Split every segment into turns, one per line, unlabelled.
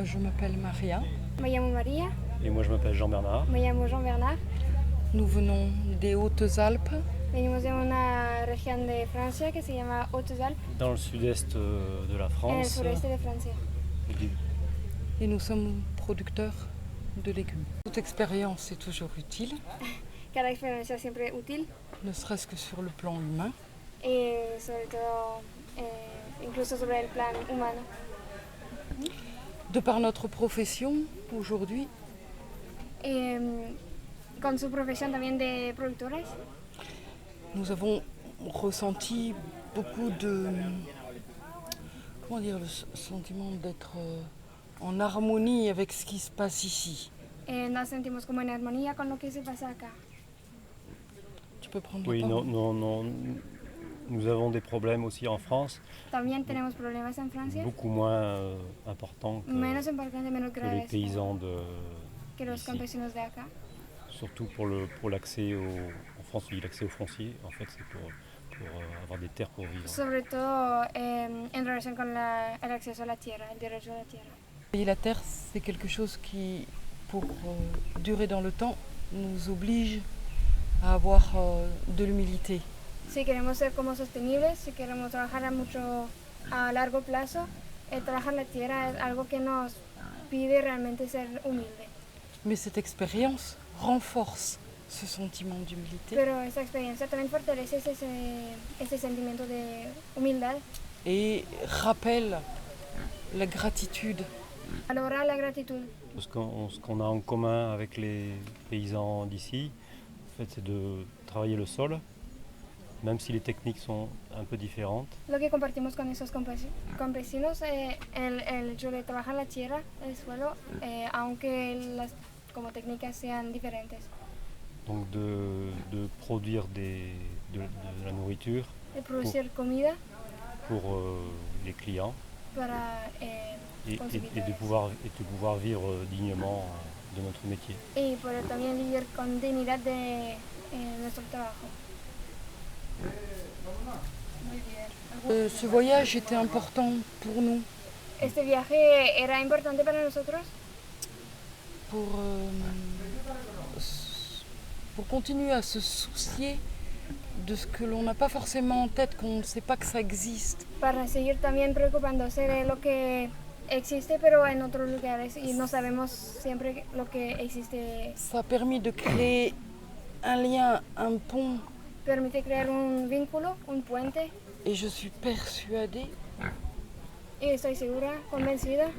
Je m'appelle Maria.
Me llamo María.
Et moi je m'appelle Jean-Bernard.
Me llamo Jean Bernard.
Nous venons des Hautes-Alpes.
Venimos de una región de Francia que se llama Hautes-Alpes,
Dans le sud-est de la
en el
France.
sureste de Francia.
Et nous sommes producteurs de légumes. Toute expérience est toujours utile,
Cada experiencia siempre útil
ne serait-ce que sur le plan humain.
y sobre todo incluso sobre el plan humano.
De par notre profession, aujourd'hui,
Con su profesión también de productores,
nous avons ressenti beaucoup de... Comment dire, le sentiment d'être en harmonie avec ce qui se passe ici.
nos sentimos como en armonía con lo que se pasa acá.
Tu peux prendre
Oui,
la parole.
nous avons des problèmes aussi en France,
También tenemos problemas en Francia,
beaucoup moins importants
menos importantes, menos
que les
graves
paysans
que los
ici.
campesinos de acá.
Surtout pour l'accès en France, oui, l'accès au foncier, en fait, c'est pour avoir des terres pour vivre.
Sobre todo en relación con el acceso a la tierra, el derecho a la tierra.
Et la terre, c'est quelque chose qui, pour durer dans le temps, nous oblige à avoir de l'humilité.
Si queremos ser como sostenibles, si queremos trabajar a largo plazo, trabajar la tierra es algo que nos pide realmente ser humilde.
Mais cette expérience renforce ce sentiment d'humilité
Pero esta experiencia también fortalece ese sentimiento de humildad,
et rappelle la gratitude.
valora la gratitud.
Ce qu'on a en commun avec les paysans d'ici, en fait, c'est de travailler le sol, même si les techniques sont un peu différentes.
Lo que compartimos con esos campesinos, el hecho de trabajar la tierra, el suelo, aunque las como técnicas sean diferentes.
Donc de produire de la nourriture
De producir comida
pour les clients
para
et
consumidores.
de pouvoir vivre dignement de notre métier.
Y poder también vivir con dignidad de nuestro trabajo. Muy bien.
Ce voyage était important pour nous,
Este viaje era importante para nosotros
pour continuer à se soucier de ce que l'on n'a pas forcément en tête, qu'on ne sait pas que ça existe.
para seguir también preocupándose de lo que existe pero en otros lugares y no sabemos siempre lo que existe.
Ça a permis de créer un lien, un pont,
Permite crear un vínculo, un puente,
et je suis persuadée
y estoy segura, convencida,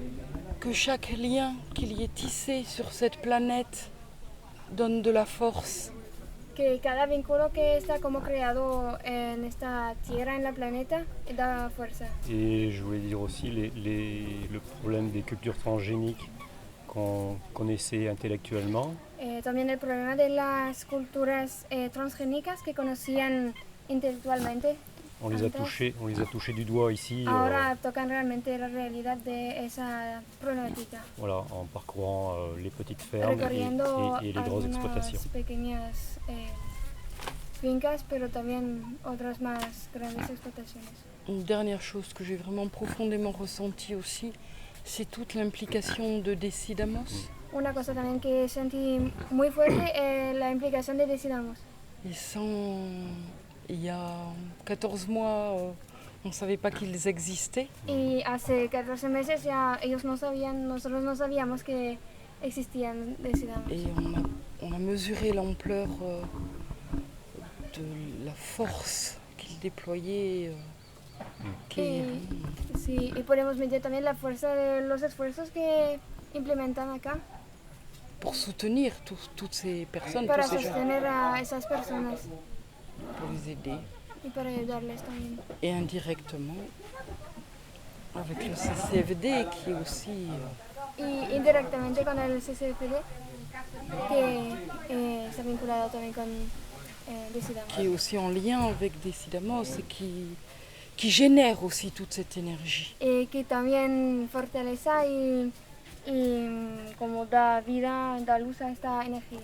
que chaque lien qu'il y ait tissé sur cette planète donne de la force.
que cada vínculo que está como creado en esta tierra, en la planeta, da fuerza.
Et je voulais dire aussi le problème des cultures transgéniques qu'on connaissait intellectuellement.
También el problema de las culturas transgénicas que conocían intelectualmente.
On les a touchés du doigt ici,
Ahora tocan realmente la realidad de esa problemática.
voilà, en parcourant les petites fermes
Recorriendo
et les grosses exploitations.
algunas pequeñas fincas, pero también otras más grandes explotaciones.
Une dernière chose que j'ai vraiment profondément ressentie aussi, c'est toute l'implication de Decidamos.
Una cosa también que sentí muy fuerte es la implicación de Decidamos.
Il y a 14 mois, on ne savait pas qu'ils existaient.
Y hace 14 meses ya ellos no sabían, nosotros no sabíamos que existían Decidamos.
Et on a mesuré l'ampleur de la force qu'ils déployaient.
Sí, y podemos medir también la fuerza de los esfuerzos que implementan acá
Pour soutenir toutes ces personnes,
para
tous ces gens,
sostener a esas personas
pour les aider.
y para ayudarles también.
Et indirectement, avec le CCFD qui est aussi...
Y indirectamente con el CCFD, que está vinculado también con Decidamos.
qui est aussi en lien avec Decidamos et qui génère aussi toute cette énergie.
Y que también fortalece y como da vida, da luz a esta energía.